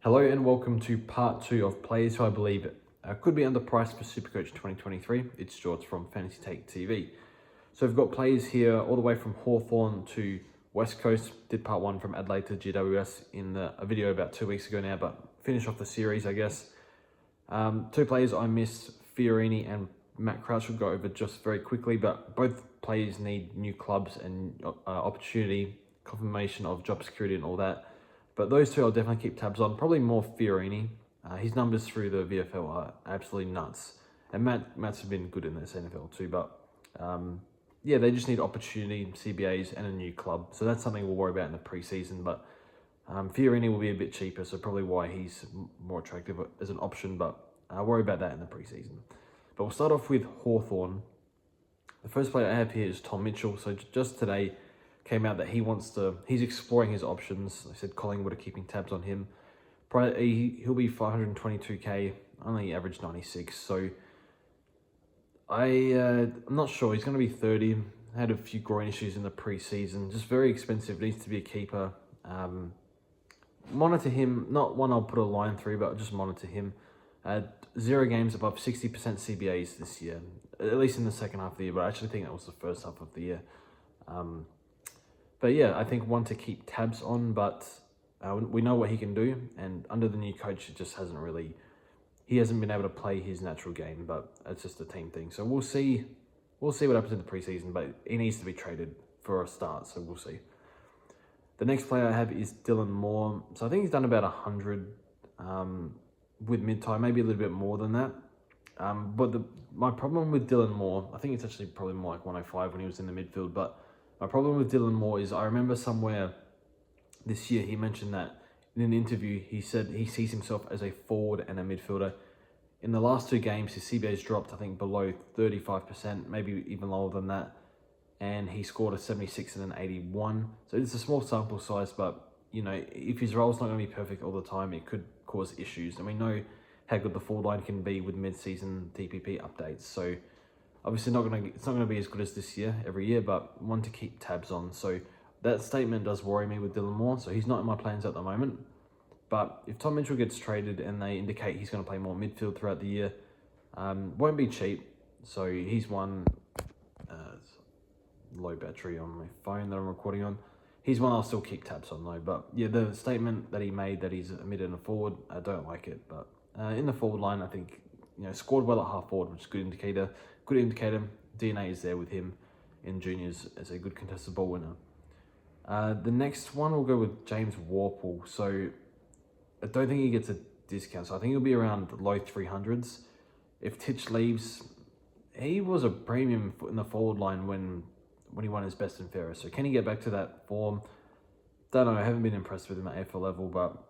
Hello and welcome to part 2 of players who I believe could be underpriced for Supercoach 2023. It's George from Fantasy Take TV. So we've got players here all the way from Hawthorn to West Coast. Did part 1 from Adelaide to GWS in a video about 2 weeks ago now, but finish off the series, I guess. Two players I missed, Fiorini and Matt Crouch, will go over just very quickly, but both players need new clubs and opportunity, confirmation of job security and all that. But those two I'll definitely keep tabs on. Probably more Fiorini. His numbers through the VFL are absolutely nuts. And Matt's been good in this NFL too. But yeah, they just need opportunity, CBAs, and a new club. So that's something we'll worry about in the preseason. But Fiorini will be a bit cheaper, so probably why he's more attractive as an option. But I'll worry about that in the preseason. But we'll start off with Hawthorn. The first player I have here is Tom Mitchell. So just today came out that he's exploring his options. I said Collingwood are keeping tabs on him. He'll be 522k, only average 96. So I'm not sure. He's going to be 30. Had a few groin issues in the preseason. Just very expensive. Needs to be a keeper. Monitor him. Not one I'll put a line through, but just monitor him. 0 games above 60% CBAs this year, at least in the second half of the year. But I actually think that was the first half of the year. But yeah, I think one to keep tabs on, but we know what he can do, and under the new coach, it just he hasn't been able to play his natural game, but it's just a team thing. So we'll see what happens in the preseason, but he needs to be traded for a start, so we'll see. The next player I have is Dylan Moore. So I think he's done about 100 with mid-tie, maybe a little bit more than that. But my problem with Dylan Moore, I think it's actually probably more like 105 when he was in the midfield, but my problem with Dylan Moore is I remember somewhere this year he mentioned that in an interview he said he sees himself as a forward and a midfielder. In the last 2 games, his CBA's dropped, I think, below 35%, maybe even lower than that. And he scored a 76 and an 81. So it's a small sample size, but, you know, if his role's not going to be perfect all the time, it could cause issues. And we know how good the forward line can be with mid-season TPP updates. So obviously it's not going to be as good as this year, every year, but one to keep tabs on. So that statement does worry me with Dylan Moore. So he's not in my plans at the moment. But if Tom Mitchell gets traded and they indicate he's going to play more midfield throughout the year, won't be cheap. So he's one, low battery on my phone that I'm recording on. He's one I'll still keep tabs on though. But yeah, the statement that he made that he's a mid and a forward, I don't like it. But in the forward line, I think, you know, scored well at half forward, which is a good indicator. Good indicator. DNA is there with him in juniors as a good contested ball winner. The next one will go with James Worpel. So I don't think he gets a discount. So I think he'll be around the low 300s. If Titch leaves, he was a premium in the forward line when he won his best and fairest. So can he get back to that form? Don't know. I haven't been impressed with him at AFL level, but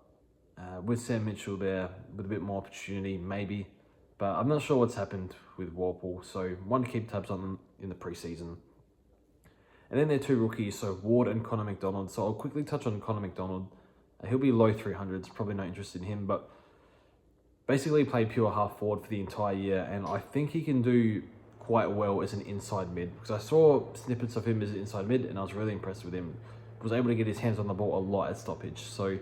with Sam Mitchell there, with a bit more opportunity, maybe. But I'm not sure what's happened with Worpel, so one to keep tabs on them in the preseason. And then there are 2 rookies, so Ward and Connor McDonald. So I'll quickly touch on Connor McDonald. He'll be low 300s, probably not interested in him, but basically played pure half forward for the entire year, and I think he can do quite well as an inside mid, because I saw snippets of him as an inside mid, and I was really impressed with him. Was able to get his hands on the ball a lot at stoppage, so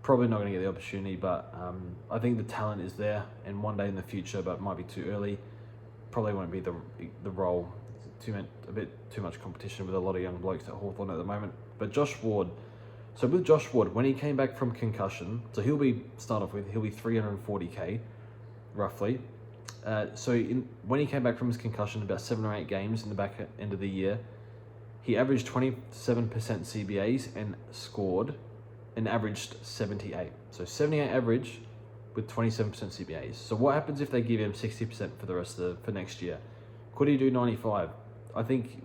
probably not going to get the opportunity, but I think the talent is there, and one day in the future, but it might be too early. Probably won't be the role. A bit too much competition with a lot of young blokes at Hawthorn at the moment. But Josh Ward. So with Josh Ward, when he came back from concussion, so he'll be 340k, roughly. When he came back from his concussion, about 7 or 8 games in the back end of the year, he averaged 27% CBAs and scored and averaged 78. So 78 average with 27% CBAs. So what happens if they give him 60% for the rest of for next year? Could he do 95? I think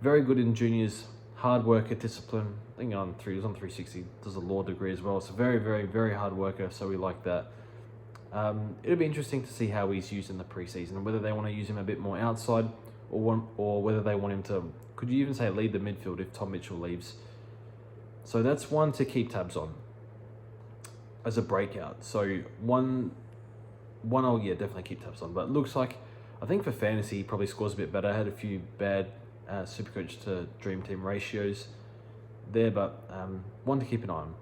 very good in juniors, hard worker, discipline. I think he was on 360, does a law degree as well. So very, very, very hard worker. So we like that. It'll be interesting to see how he's used in the preseason, whether they want to use him a bit more outside or whether they want him to, could you even say lead the midfield if Tom Mitchell leaves? So that's one to keep tabs on as a breakout. So one I'll definitely keep tabs on. But it looks like, I think for fantasy, he probably scores a bit better. I had a few bad Supercoach to Dream Team ratios there, but one to keep an eye on.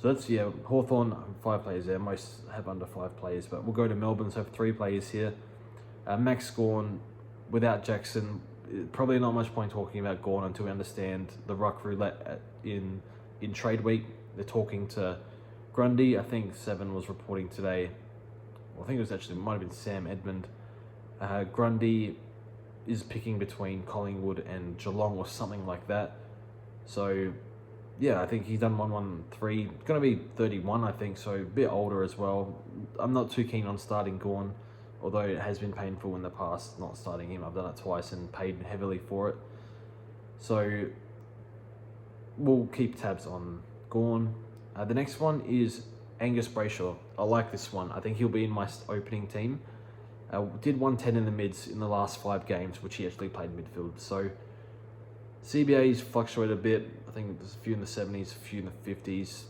So that's, Hawthorn, 5 players there. Most have under 5 players, but we'll go to Melbourne, so have 3 players here. Max Gawn, without Jackson, probably not much point talking about Gawn until we understand the ruck roulette in trade week. They're talking to Grundy. I think Seven was reporting today. Well, I think it might have been Sam Edmund. Grundy is picking between Collingwood and Geelong or something like that. So, yeah, I think he's done 113. Going to be 31, I think, so a bit older as well. I'm not too keen on starting Gawn, although it has been painful in the past not starting him. I've done it twice and paid heavily for it. So, we'll keep tabs on Gawn. The next one is Angus Brayshaw. I like this one. I think he'll be in my opening team. Did 110 in the mids in the last 5 games, which he actually played midfield. So CBA's fluctuated a bit. I think there's a few in the 70s, a few in the 50s.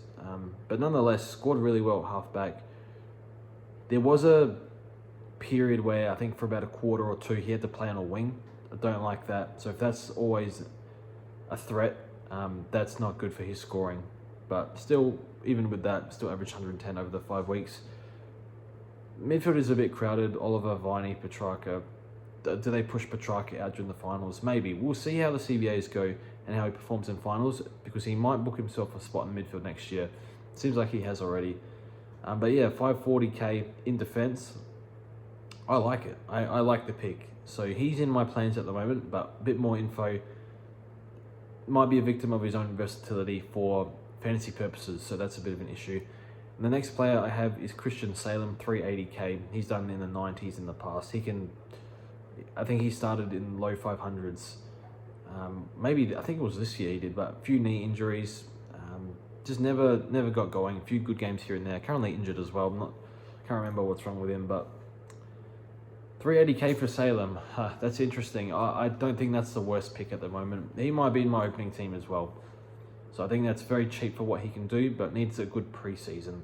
But nonetheless, scored really well at halfback. There was a period where I think for about a quarter or two, he had to play on a wing. I don't like that. So if that's always a threat, that's not good for his scoring. But still, even with that, still averaged 110 over the 5 weeks. Midfield is a bit crowded. Oliver, Viney, Petrarca. Do they push Petrarca out during the finals? Maybe. We'll see how the CBAs go and how he performs in finals, because he might book himself a spot in midfield next year. Seems like he has already. But yeah, 540k in defence. I like it. I like the pick. So he's in my plans at the moment, but a bit more info. Might be a victim of his own versatility for fantasy purposes, so that's a bit of an issue. And the next player I have is Christian Salem, 380k. He's done in the 90s in the past. I think he started in low 500s. Maybe, I think it was this year he did, but a few knee injuries. Just never got going. A few good games here and there. Currently injured as well. Can't remember what's wrong with him, but 380k for Salem. That's interesting. I don't think that's the worst pick at the moment. He might be in my opening team as well. So I think that's very cheap for what he can do, but needs a good preseason.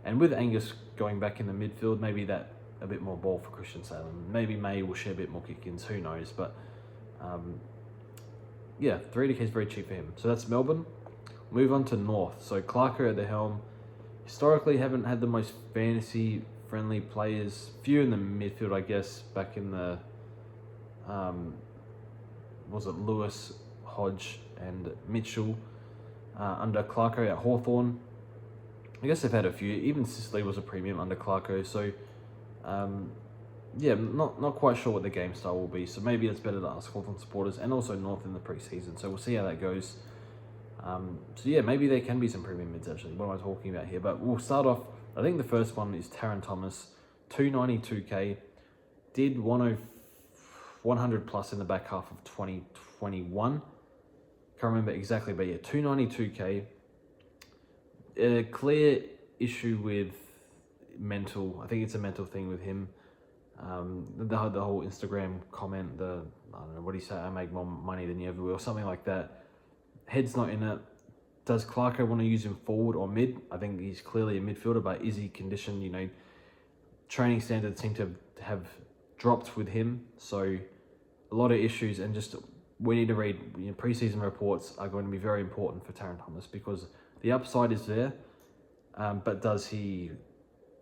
And with Angus going back in the midfield, maybe that a bit more ball for Christian Salem. Maybe May will share a bit more kick-ins, who knows. But yeah, 380k is very cheap for him. So that's Melbourne. Move on to North. So Clarko at the helm. Historically, haven't had the most fantasy-friendly players. Few in the midfield, I guess, back in the, was it Lewis, Hodge, and Mitchell. Under Clarko at Hawthorn. I guess they've had a few. Even Sicily was a premium under Clarko. So, yeah, not quite sure what the game style will be. So maybe it's better to ask Hawthorn supporters and also North in the preseason. So we'll see how that goes. So yeah, maybe there can be some premium mids actually. What am I talking about here? But we'll start off. I think the first one is Taron Thomas, 292k. Did 100 plus in the back half of 2021. Can't remember exactly, but yeah, 292k. A clear issue with mental. I think it's a mental thing with him. The whole Instagram comment, I don't know, what do you say? I make more money than you ever will, something like that. Head's not in it. Does Clarko want to use him forward or mid? I think he's clearly a midfielder, but is he conditioned? You know, training standards seem to have dropped with him, so a lot of issues, and just we need to read, preseason reports are going to be very important for Taron Thomas, because the upside is there, but does he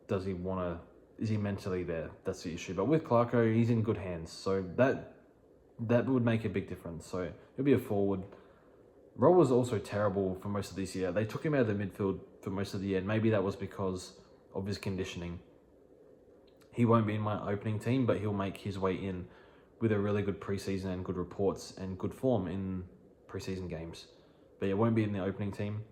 want to, is he mentally there? That's the issue. But with Clarko, he's in good hands, so that would make a big difference. So he'll be a forward. Roll was also terrible for most of this year. They took him out of the midfield for most of the year, and maybe that was because of his conditioning. He won't be in my opening team, but he'll make his way in with a really good preseason and good reports and good form in preseason games. But it won't be in the opening team.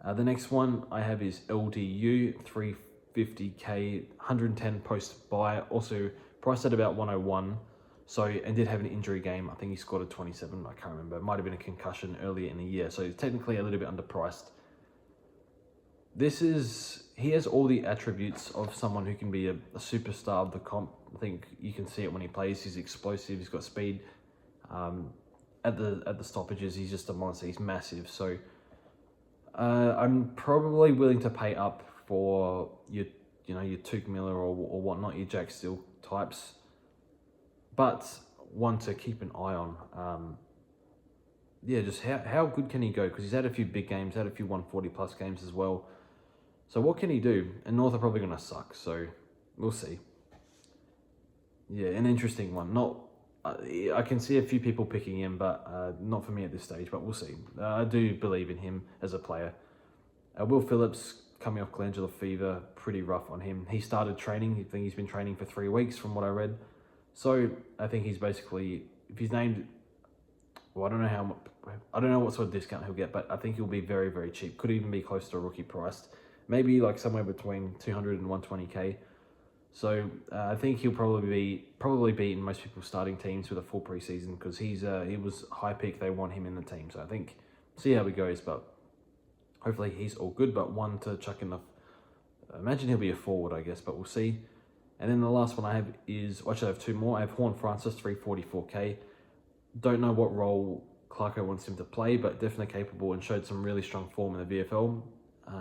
The next one I have is LDU, 350k, 110 post buy, also priced at about 101. So, and did have an injury game. I think he scored a 27, I can't remember. It might have been a concussion earlier in the year. So he's technically a little bit underpriced. He has all the attributes of someone who can be a superstar of the comp. I think you can see it when he plays. He's explosive, he's got speed. At the stoppages, he's just a monster, he's massive. So I'm probably willing to pay up for your Tuke Miller or whatnot, your Jack Steele types. But one to keep an eye on. Just how good can he go? Because he's had a few big games, had a few 140 plus games as well. So what can he do? And North are probably going to suck, so we'll see. Yeah, an interesting one. Not, I can see a few people picking him, but not for me at this stage, but we'll see. I do believe in him as a player. Will Phillips, coming off glandular fever, pretty rough on him. He started training. I think he's been training for 3 weeks from what I read. So I think he's basically, if he's named, well, I don't know what sort of discount he'll get, but I think he'll be very, very cheap. Could even be close to a rookie priced. Maybe like somewhere between 200 and 120k. So I think he'll probably be in most people's starting teams with a full preseason because he was high peak. They want him in the team. So I think see how he goes, but hopefully he's all good. But one to chuck in the, imagine he'll be a forward, I guess, but we'll see. And then the last one I have is, well, actually I have two more. I have Horn Francis, 344k. Don't know what role Clarko wants him to play, but definitely capable and showed some really strong form in the VFL.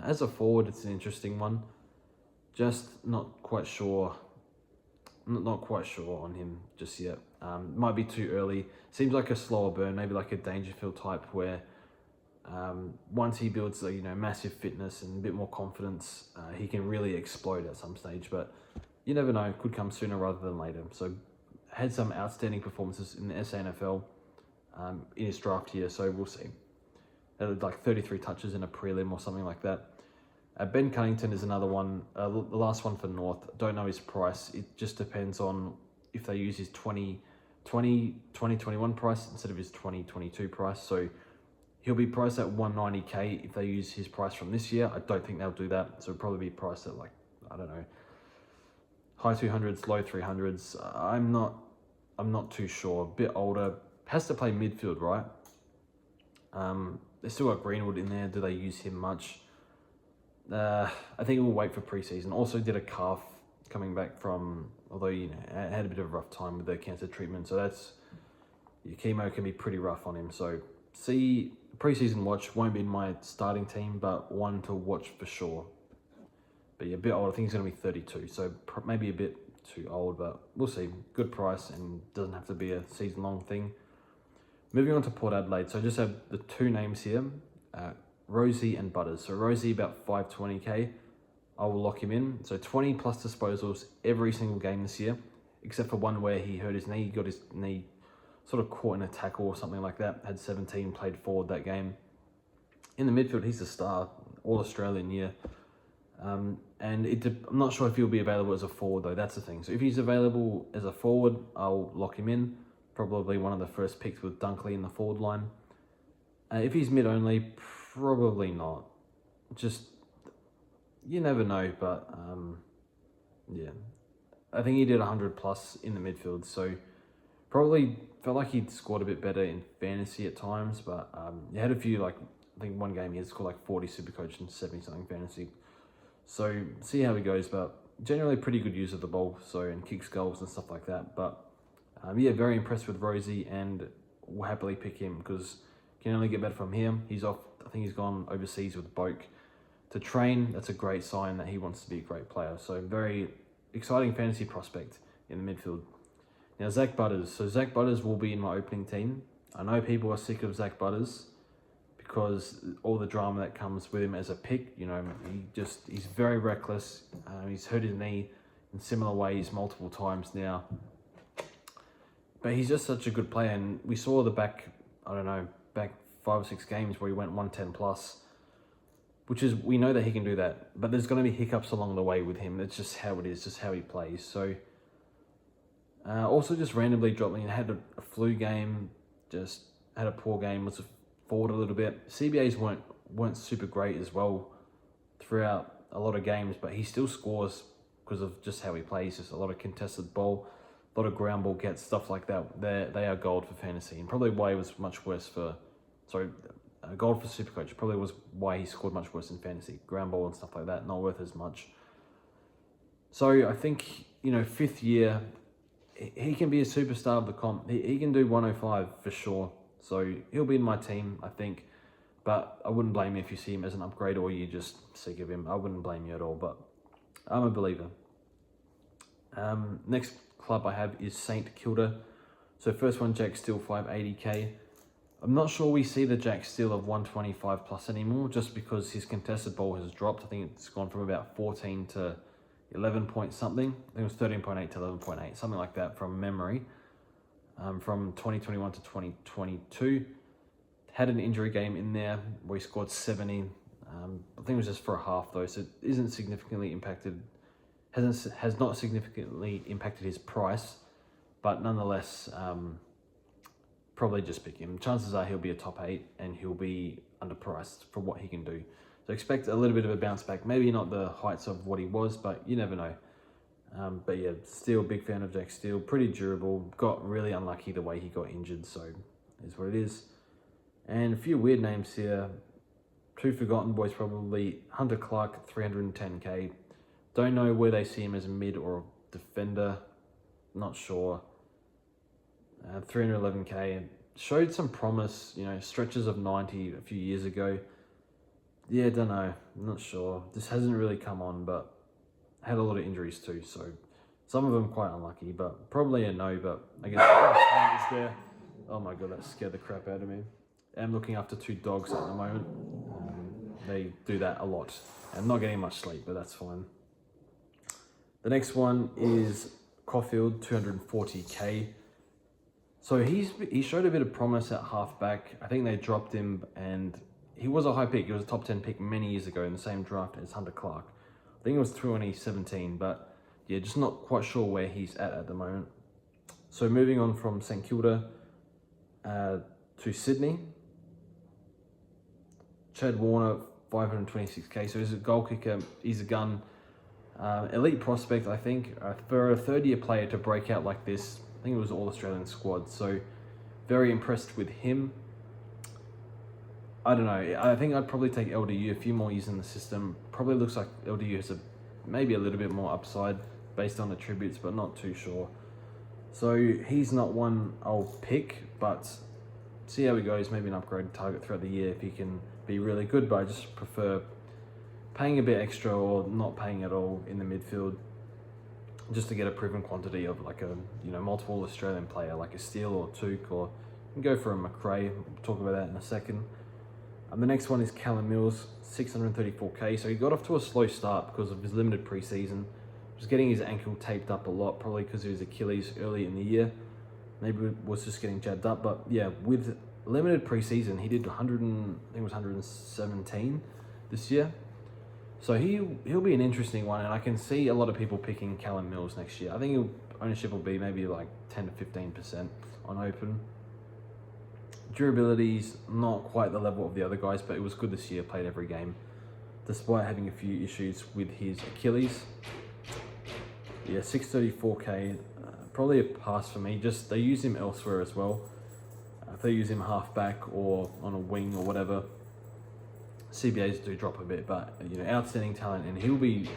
As a forward, it's an interesting one. Just not quite sure. Not quite sure on him just yet. Might be too early. Seems like a slower burn, maybe like a Dangerfield type, where once he builds massive fitness and a bit more confidence, he can really explode at some stage. But you never know; it could come sooner rather than later. So had some outstanding performances in the SANFL in his draft year, so we'll see. Had like 33 touches in a prelim or something like that. Ben Cunnington is another one, the last one for North. Don't know his price. It just depends on if they use his 2021 price instead of his 2022 price. So he'll be priced at 190k if they use his price from this year. I don't think they'll do that. So it'll probably be priced at like, I don't know, high 200s, low 300s. I'm not too sure. A bit older. Has to play midfield, right? They still got Greenwood in there. Do they use him much? I think we'll wait for preseason. Also did a calf coming back from, although had a bit of a rough time with the cancer treatment. So that's, your chemo can be pretty rough on him. So see, preseason watch, won't be in my starting team, but one to watch for sure. But yeah, a bit old. I think he's going to be 32, so maybe a bit too old, but we'll see. Good price and doesn't have to be a season-long thing. Moving on to Port Adelaide. So I just have the two names here, Rosie and Butters. So Rosie about 520k. I will lock him in. So 20 plus disposals every single game this year, except for one where he hurt his knee. He got his knee sort of caught in a tackle or something like that. Had 17, played forward that game. In the midfield, he's a star, All-Australian year. And I'm not sure if he'll be available as a forward though, that's the thing. So if he's available as a forward, I'll lock him in. Probably one of the first picks with Dunkley in the forward line. If he's mid only, probably not. Just, you never know, but yeah. I think he did 100 plus in the midfield, so probably felt like he'd scored a bit better in fantasy at times, but he had a few, like, I think one game he had scored like 40 Supercoach and 70 something fantasy. So see how he goes, but generally pretty good use of the ball, so, and kicks goals and stuff like that. But yeah, very impressed with Rosie and will happily pick him because can only get better from him. He's off, I think he's gone overseas with Boak to train. That's a great sign that he wants to be a great player. So very exciting fantasy prospect in the midfield. Now Zach Butters. So Zach Butters will be in my opening team. I know people are sick of Zach Butters because all the drama that comes with him as a pick. He's very reckless. He's hurt his knee in similar ways multiple times now. But he's just such a good player, and we saw the back 5 or 6 games where he went 110 plus, which is, we know that he can do that, but there's going to be hiccups along the way with him. It's just how it is, just how he plays. So also just randomly dropped me and had a flu game, just had a poor game, was forward a little bit. CBAs weren't super great as well throughout a lot of games, but he still scores because of just how he plays. Just a lot of contested ball, a lot of ground ball gets, stuff like that. They are gold for fantasy, and probably why he was much worse gold for Supercoach. Probably was why he scored much worse in fantasy. Ground ball and stuff like that, not worth as much. So I think, 5th year, he can be a superstar of the comp. He can do 105 for sure. So he'll be in my team, I think. But I wouldn't blame you if you see him as an upgrade or you're just sick of him. I wouldn't blame you at all, but I'm a believer. Next club I have is St Kilda. So first one, Jack Steele, 580k. I'm not sure we see the Jack Steele of 125 plus anymore, just because his contested ball has dropped. I think it's gone from about 14 to 11 point something. I think it was 13.8 to 11.8, something like that from memory. From 2021 to 2022. Had an injury game in there where he scored 70. I think it was just for a half though, so it isn't significantly impacted, has not significantly impacted his price, but nonetheless, probably just pick him. Chances are he'll be a top 8 and he'll be underpriced for what he can do. So expect a little bit of a bounce back. Maybe not the heights of what he was, but you never know. But yeah, still big fan of Jack Steele. Pretty durable. Got really unlucky the way he got injured, so is what it is. And a few weird names here. 2 forgotten boys probably. Hunter Clark, 310k. Don't know where they see him as a mid or a defender. Not sure. 311k. Showed some promise, stretches of 90 a few years ago. Yeah, don't know. I'm not sure. This hasn't really come on, but had a lot of injuries too, so some of them quite unlucky, but probably a no, but I guess is there. Oh my god, that scared the crap out of me. I'm looking after 2 dogs at the moment. They do that a lot. I'm not getting much sleep, but that's fine. The next one is Caulfield, 240k. So he showed a bit of promise at halfback. I think they dropped him, and he was a high pick. He was a top 10 pick many years ago in the same draft as Hunter Clark. I think it was 2017, but yeah, just not quite sure where he's at the moment. So moving on from St Kilda to Sydney. Chad Warner, 526k. So he's a goal kicker. He's a gun. Elite prospect, I think. For a third-year player to break out like this, I think it was All-Australian squad. So very impressed with him. I don't know. I think I'd probably take LDU, a few more years in the system. Probably looks like LDU has maybe a little bit more upside based on attributes, but not too sure. So he's not one I'll pick, but see how he goes. Maybe an upgrade target throughout the year if he can be really good, but I just prefer paying a bit extra or not paying at all in the midfield just to get a proven quantity of like a multiple Australian player like a Steele or Took, or you can go for a McRae. We'll talk about that in a second. The next one is Callum Mills, 634k. So he got off to a slow start because of his limited preseason. Was getting his ankle taped up a lot, probably because of his Achilles early in the year. Maybe it was just getting jabbed up, but yeah, with limited preseason, he did 117 this year. So he'll be an interesting one, and I can see a lot of people picking Callum Mills next year. I think ownership will be maybe like 10 to 15% on open. Durability's not quite the level of the other guys, but it was good this year, played every game, despite having a few issues with his Achilles. Yeah, 634k, probably a pass for me. Just they use him elsewhere as well. If they use him halfback or on a wing or whatever, CBAs do drop a bit, but outstanding talent, and he'll be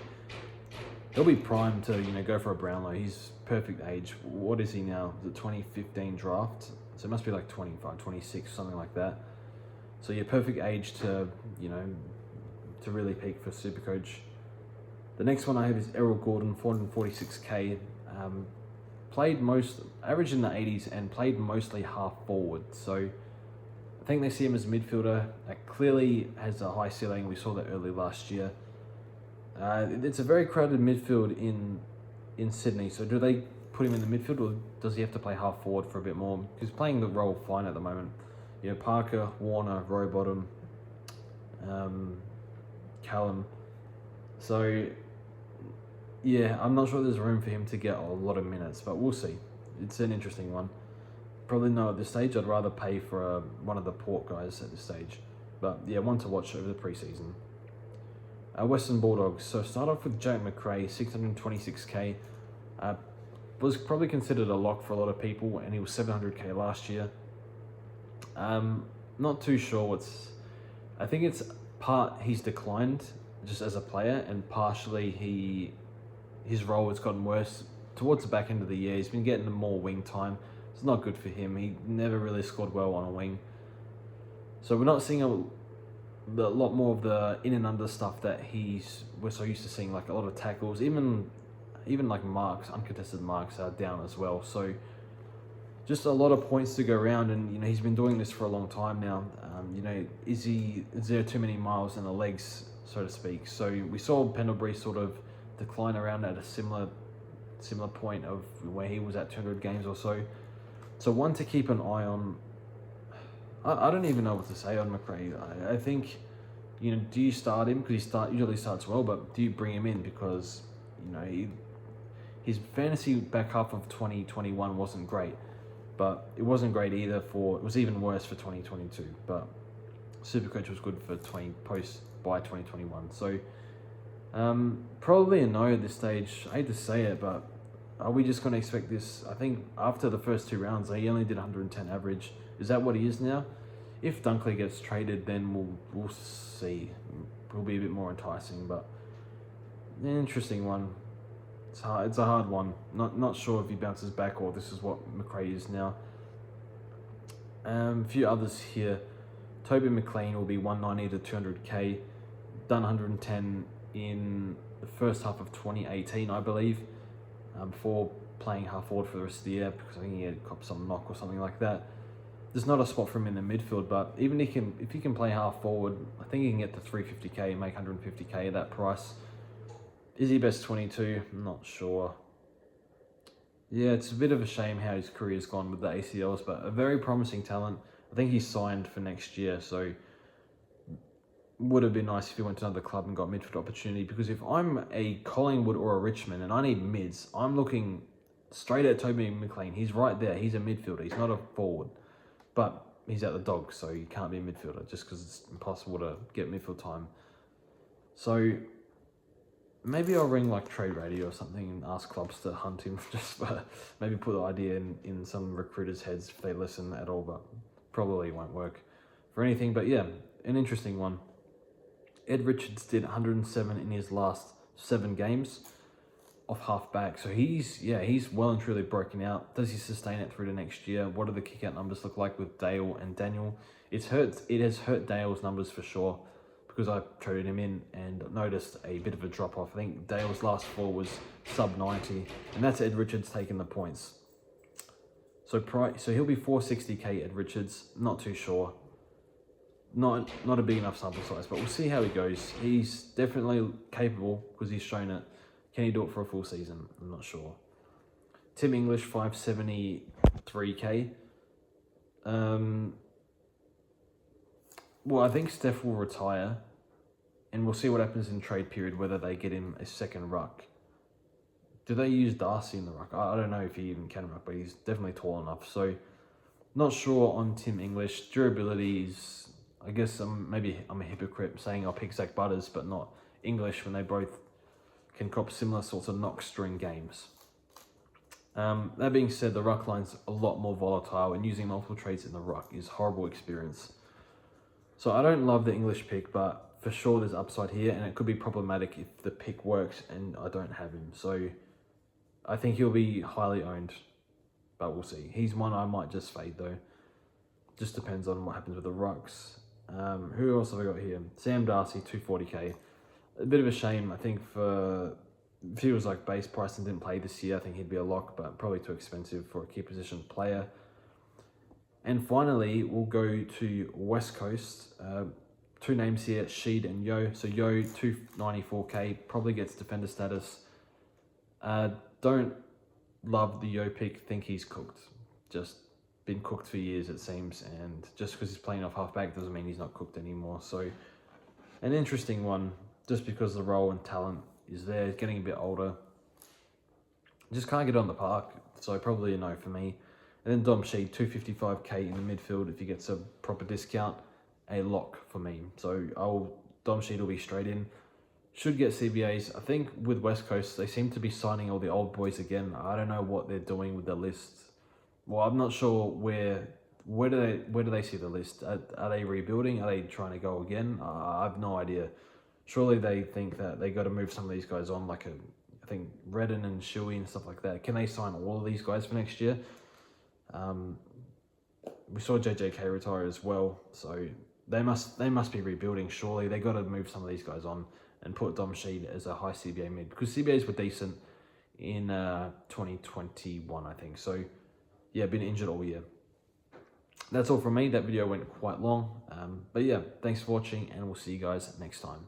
primed to go for a Brownlow. He's perfect age. What is he now? The 2015 draft. So it must be like 25, 26, something like that. So yeah, perfect age to, to really peak for Supercoach. The next one I have is Errol Gordon, 446k. Average in the 80s and played mostly half forward. So I think they see him as a midfielder. Clearly has a high ceiling. We saw that early last year. It's a very crowded midfield in Sydney. So do they put him in the midfield, or does he have to play half forward for a bit more? He's playing the role fine at the moment. Parker, Warner, Rowbottom, Callum. So yeah, I'm not sure there's room for him to get a lot of minutes, but we'll see. It's an interesting one. Probably not at this stage. I'd rather pay for one of the Port guys at this stage. But yeah, one to watch over the preseason. Western Bulldogs. So start off with Jake McRae, 626k. Was probably considered a lock for a lot of people, and he was 700k last year. Not too sure I think it's part he's declined just as a player, and partially his role has gotten worse towards the back end of the year. He's been getting more wing time. It's not good for him. He never really scored well on a wing. So we're not seeing a lot more of the in and under stuff that we're so used to seeing, like a lot of tackles, even like marks, uncontested marks are down as well. So just a lot of points to go around, and he's been doing this for a long time now. Is there too many miles in the legs, so to speak? So we saw Pendlebury sort of decline around at a similar point of where he was at 200 games or so. So one to keep an eye on. I don't even know what to say on McRae. I think, do you start him because he usually starts well, but do you bring him in because his fantasy back half of 2021 wasn't great. But it wasn't great either it was even worse for 2022. But Supercoach was good for by 2021. So probably a no at this stage. I hate to say it, but are we just going to expect this? I think after the first 2 rounds, he only did 110 average. Is that what he is now? If Dunkley gets traded, then we'll see. It'll be a bit more enticing, but an interesting one. It's a hard one. Not sure if he bounces back or this is what McRae is now. A few others here. Toby McLean will be 190 to 200k. Done 110 in the first half of 2018, I believe. Before playing half forward for the rest of the year because I think he had copped some knock or something like that. There's not a spot for him in the midfield, but even if he can play half forward, I think he can get to 350k and make 150k at that price. Is he best 22? I'm not sure. Yeah, it's a bit of a shame how his career's gone with the ACLs, but a very promising talent. I think he's signed for next year, so would have been nice if he went to another club and got midfield opportunity, because if I'm a Collingwood or a Richmond and I need mids, I'm looking straight at Toby McLean. He's right there. He's a midfielder. He's not a forward, but he's at the Dogs, so he can't be a midfielder just because it's impossible to get midfield time. So maybe I'll ring like Trade Radio or something and ask clubs to hunt him. Just maybe put the idea in some recruiters' heads if they listen at all, but probably won't work for anything. But yeah, an interesting one. Ed Richards did 107 in his last 7 games off half-back. So he's well and truly broken out. Does he sustain it through to next year? What do the kick-out numbers look like with Dale and Daniel? It has hurt Dale's numbers for sure, because I traded him in and noticed a bit of a drop-off. I think Dale's last 4 was sub 90, and that's Ed Richards taking the points. So he'll be 460k Ed Richards. Not too sure. Not a big enough sample size, but we'll see how he goes. He's definitely capable because he's shown it. Can he do it for a full season? I'm not sure. Tim English, 573k. Well, I think Steph will retire, and we'll see what happens in trade period, whether they get him a second ruck. Do they use Darcy in the ruck? I don't know if he even can ruck, but he's definitely tall enough. So, not sure on Tim English. Durability is, I guess maybe I'm a hypocrite saying I'll pick Zach Butters, but not English when they both can cop similar sorts of knocks during games. That being said, the ruck line's a lot more volatile, and using multiple trades in the ruck is a horrible experience. So I don't love the English pick, but for sure there's upside here, and it could be problematic if the pick works and I don't have him. So I think he'll be highly owned, but we'll see. He's one I might just fade though. Just depends on what happens with the rucks. Who else have I got here? Sam Darcy, 240k. A bit of a shame, I think, if he was like base price and didn't play this year, I think he'd be a lock, but probably too expensive for a key position player. And finally, we'll go to West Coast. 2 names here, Sheed and Yo. So Yo, 294k, probably gets defender status. Don't love the Yo pick, think he's cooked. Just been cooked for years, it seems, and just because he's playing off halfback doesn't mean he's not cooked anymore. So an interesting one, just because the role and talent is there. He's getting a bit older. Just can't get on the park, so probably a no for me. And then Dom Sheed, 255k in the midfield. If he gets a proper discount, a lock for me. So Dom Sheed will be straight in. Should get CBAs. I think with West Coast, they seem to be signing all the old boys again. I don't know what they're doing with the list. Well, I'm not sure where do they see the list? Are they rebuilding? Are they trying to go again? I have no idea. Surely they think that they got to move some of these guys on, like I think Redden and Shuey and stuff like that. Can they sign all of these guys for next year? We saw JJK retire as well, so they must be rebuilding. Surely they got to move some of these guys on and put Dom Sheed as a high CBA mid, because CBAs were decent in 2021, I think. So yeah, been injured all year. That's all from me. That video went quite long. But yeah, thanks for watching, and we'll see you guys next time.